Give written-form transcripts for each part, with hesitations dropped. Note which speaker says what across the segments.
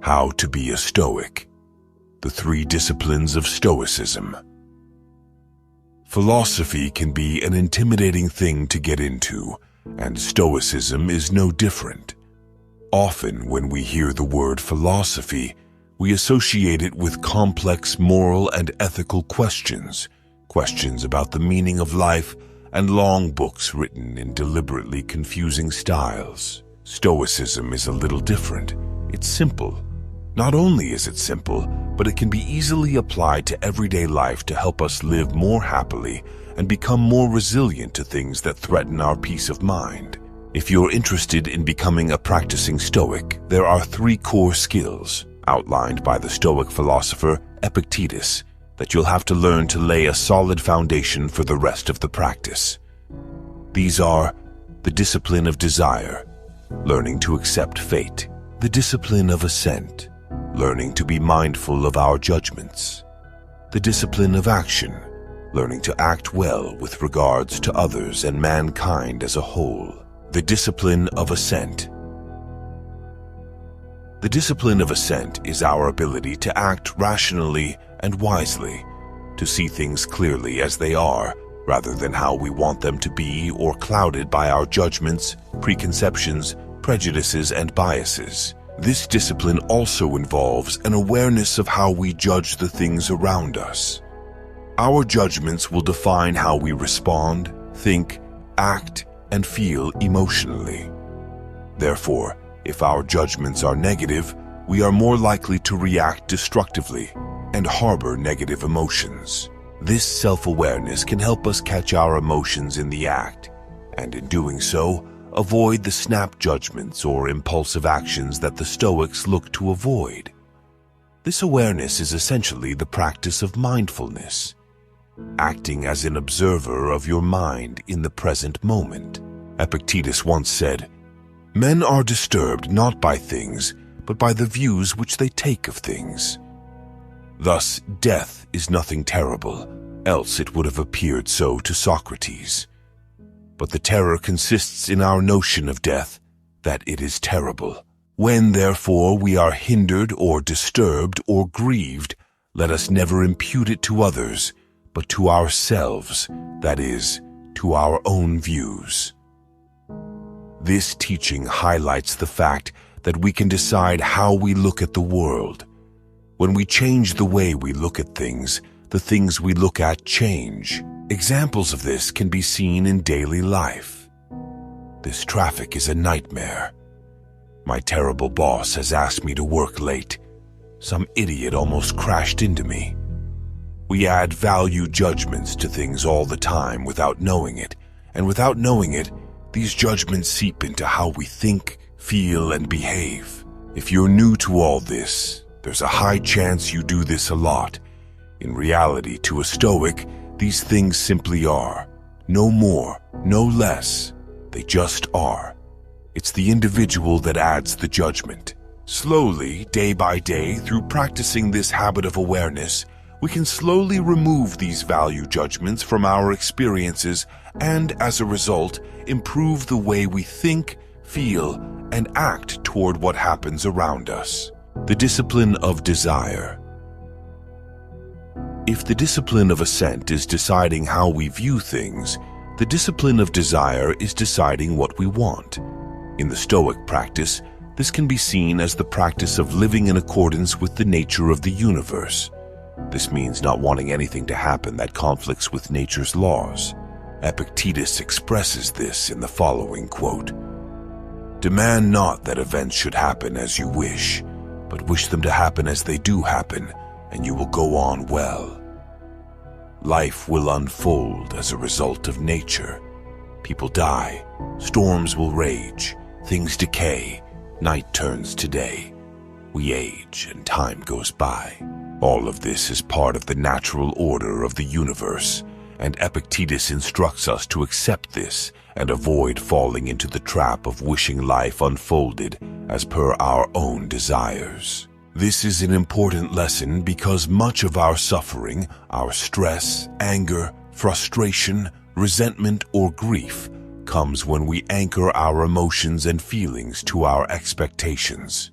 Speaker 1: How to be a Stoic. The 3 disciplines of Stoicism. Philosophy can be an intimidating thing to get into, and Stoicism is no different. Often when we hear the word philosophy, we associate it with complex moral and ethical questions about the meaning of life, and long books written in deliberately confusing styles. Stoicism is a little different. It's simple. Not only is it simple, but it can be easily applied to everyday life to help us live more happily and become more resilient to things that threaten our peace of mind. If you're interested in becoming a practicing Stoic, there are 3 core skills outlined by the Stoic philosopher Epictetus that you'll have to learn to lay a solid foundation for the rest of the practice. These are the discipline of desire, learning to accept fate; the discipline of assent, learning to be mindful of our judgments; the discipline of action, learning to act well with regards to others and mankind as a whole; the discipline of assent. The discipline of assent is our ability to act rationally and wisely, to see things clearly as they are, rather than how we want them to be or clouded by our judgments, preconceptions, prejudices, and biases. This discipline also involves an awareness of how we judge the things around us. Our judgments will define how we respond, think, act, and feel emotionally. Therefore, if our judgments are negative, we are more likely to react destructively and harbor negative emotions. This self-awareness can help us catch our emotions in the act, and in doing so, avoid the snap judgments or impulsive actions that the Stoics look to avoid. This awareness is essentially the practice of mindfulness, acting as an observer of your mind in the present moment. Epictetus once said, "Men are disturbed not by things, but by the views which they take of things." Thus, death is nothing terrible, else it would have appeared so to Socrates. But the terror consists in our notion of death, that it is terrible. When, therefore, we are hindered or disturbed or grieved, let us never impute it to others, but to ourselves, that is, to our own views. This teaching highlights the fact that we can decide how we look at the world. When we change the way we look at things, the things we look at change. Examples of this can be seen in daily life. This traffic is a nightmare. My terrible boss has asked me to work late. Some idiot almost crashed into me. We add value judgments to things all the time without knowing it, and without knowing it, these judgments seep into how we think, feel, and behave. If you're new to all this, there's a high chance you do this a lot. In reality, to a Stoic, these things simply are. No more, no less. They just are. It's the individual that adds the judgment. Slowly, day by day, through practicing this habit of awareness, we can slowly remove these value judgments from our experiences and, as a result, improve the way we think, feel, and act toward what happens around us. The discipline of desire. If the discipline of assent is deciding how we view things, the discipline of desire is deciding what we want. In the Stoic practice, this can be seen as the practice of living in accordance with the nature of the universe. This means not wanting anything to happen that conflicts with nature's laws. Epictetus expresses this in the following quote, "Demand not that events should happen as you wish, but wish them to happen as they do happen, and you will go on well. Life will unfold as a result of nature. People die, storms will rage, things decay, night turns to day. We age and time goes by. All of this is part of the natural order of the universe, and Epictetus instructs us to accept this and avoid falling into the trap of wishing life unfolded as per our own desires. This is an important lesson because much of our suffering, our stress, anger, frustration, resentment, or grief comes when we anchor our emotions and feelings to our expectations.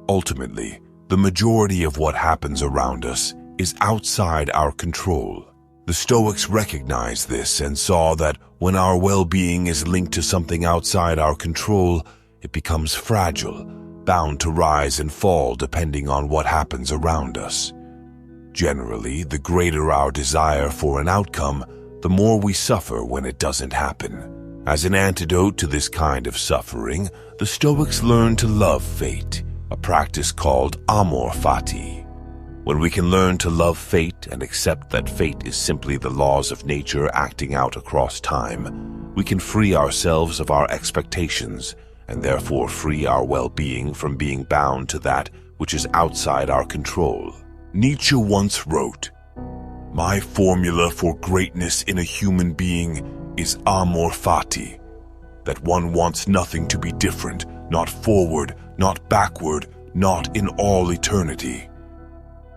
Speaker 1: Ultimately, the majority of what happens around us is outside our control. The Stoics recognized this and saw that when our well-being is linked to something outside our control, it becomes fragile, bound to rise and fall depending on what happens around us. Generally, the greater our desire for an outcome, the more we suffer when it doesn't happen. As an antidote to this kind of suffering, the Stoics learned to love fate, a practice called amor fati. When we can learn to love fate and accept that fate is simply the laws of nature acting out across time, we can free ourselves of our expectations and therefore free our well-being from being bound to that which is outside our control. Nietzsche once wrote, "My formula for greatness in a human being is amor fati, that one wants nothing to be different, not forward, not backward, not in all eternity.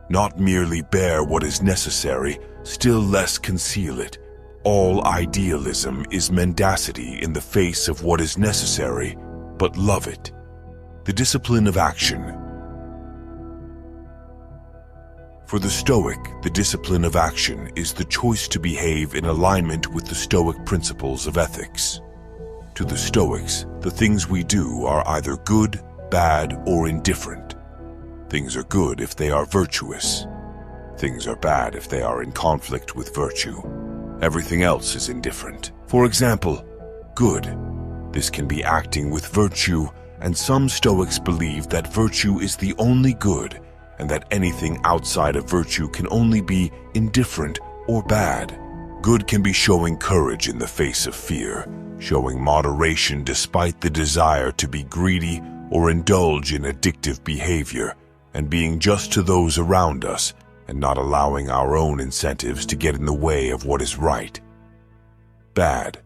Speaker 1: Not merely bear what is necessary, still less conceal it. All idealism is mendacity in the face of what is necessary, but love it." The discipline of action. For the Stoic, the discipline of action is the choice to behave in alignment with the Stoic principles of ethics. To the Stoics, the things we do are either good, bad, or indifferent. Things are good if they are virtuous. Things are bad if they are in conflict with virtue. Everything else is indifferent. For example, good. This can be acting with virtue, and some Stoics believe that virtue is the only good, and that anything outside of virtue can only be indifferent or bad. Good can be showing courage in the face of fear, showing moderation despite the desire to be greedy or indulge in addictive behavior, and being just to those around us, and not allowing our own incentives to get in the way of what is right. Bad.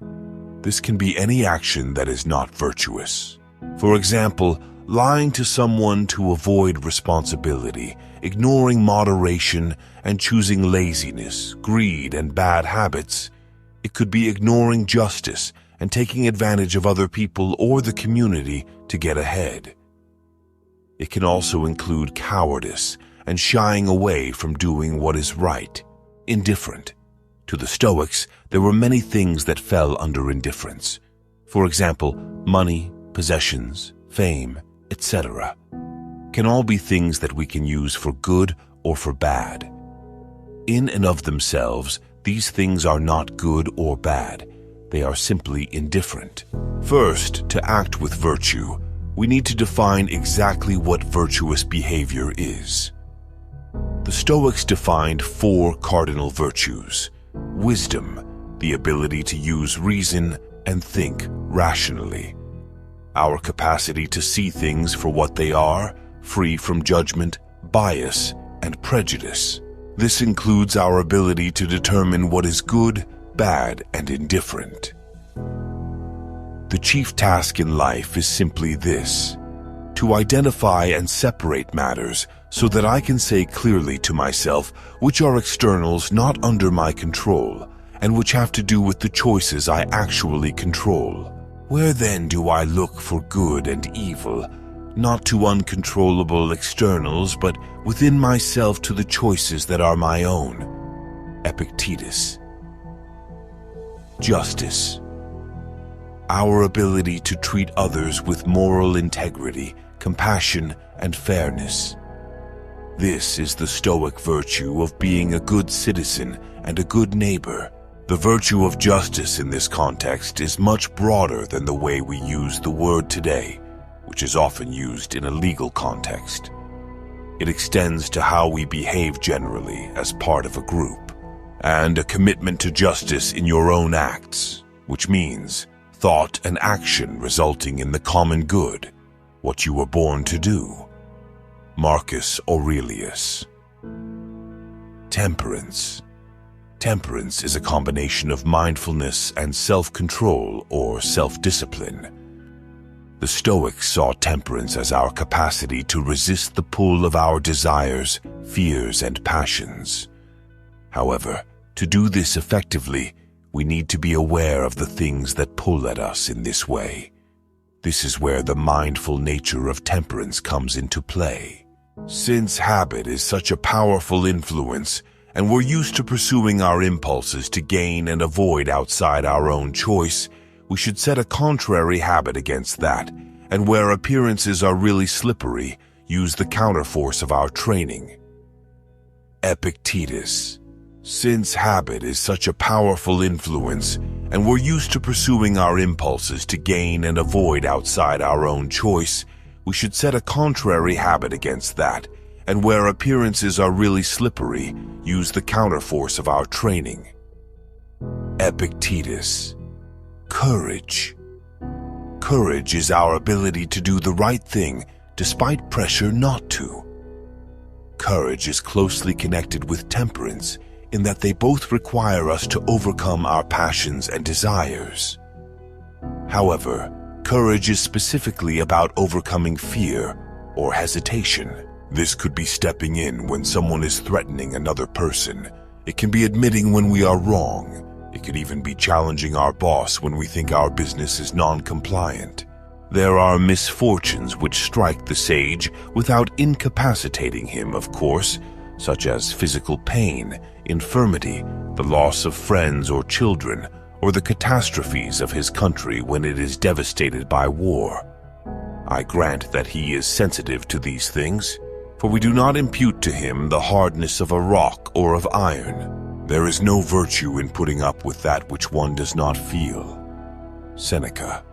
Speaker 1: This can be any action that is not virtuous. For example, lying to someone to avoid responsibility, ignoring moderation, and choosing laziness, greed, and bad habits. It could be ignoring justice and taking advantage of other people or the community to get ahead. It can also include cowardice and shying away from doing what is right, indifferent. To the Stoics, there were many things that fell under indifference. For example, money, possessions, fame, etc. can all be things that we can use for good or for bad. In and of themselves, these things are not good or bad. They are simply indifferent. First, to act with virtue, we need to define exactly what virtuous behavior is. The Stoics defined 4 cardinal virtues: wisdom, the ability to use reason and think rationally; our capacity to see things for what they are, free from judgment, bias, and prejudice. This includes our ability to determine what is good, bad, and indifferent. The chief task in life is simply this: to identify and separate matters so that I can say clearly to myself which are externals not under my control and which have to do with the choices I actually control. Where then do I look for good and evil, not to uncontrollable externals, but within myself to the choices that are my own? Epictetus. Justice. Our ability to treat others with moral integrity, compassion, and fairness. This is the Stoic virtue of being a good citizen and a good neighbor. The virtue of justice in this context is much broader than the way we use the word today, which is often used in a legal context. It extends to how we behave generally as part of a group, and a commitment to justice in your own acts, which means thought and action resulting in the common good, what you were born to do. Marcus Aurelius. Temperance. Temperance is a combination of mindfulness and self-control or self-discipline. The Stoics saw temperance as our capacity to resist the pull of our desires, fears, and passions. However, to do this effectively, we need to be aware of the things that pull at us in this way. This is where the mindful nature of temperance comes into play. Since habit is such a powerful influence, and we're used to pursuing our impulses to gain and avoid outside our own choice, we should set a contrary habit against that, and where appearances are really slippery, use the counterforce of our training. Epictetus. Since habit is such a powerful influence, and we're used to pursuing our impulses to gain and avoid outside our own choice, we should set a contrary habit against that, and where appearances are really slippery, use the counterforce of our training. Epictetus. Courage. Courage is our ability to do the right thing despite pressure not to. Courage is closely connected with temperance in that they both require us to overcome our passions and desires. However, courage is specifically about overcoming fear or hesitation. This could be stepping in when someone is threatening another person. It can be admitting when we are wrong. It could even be challenging our boss when we think our business is non-compliant. There are misfortunes which strike the sage without incapacitating him, of course, such as physical pain, infirmity, the loss of friends or children, or the catastrophes of his country when it is devastated by war. I grant that he is sensitive to these things, for we do not impute to him the hardness of a rock or of iron. There is no virtue in putting up with that which one does not feel. Seneca.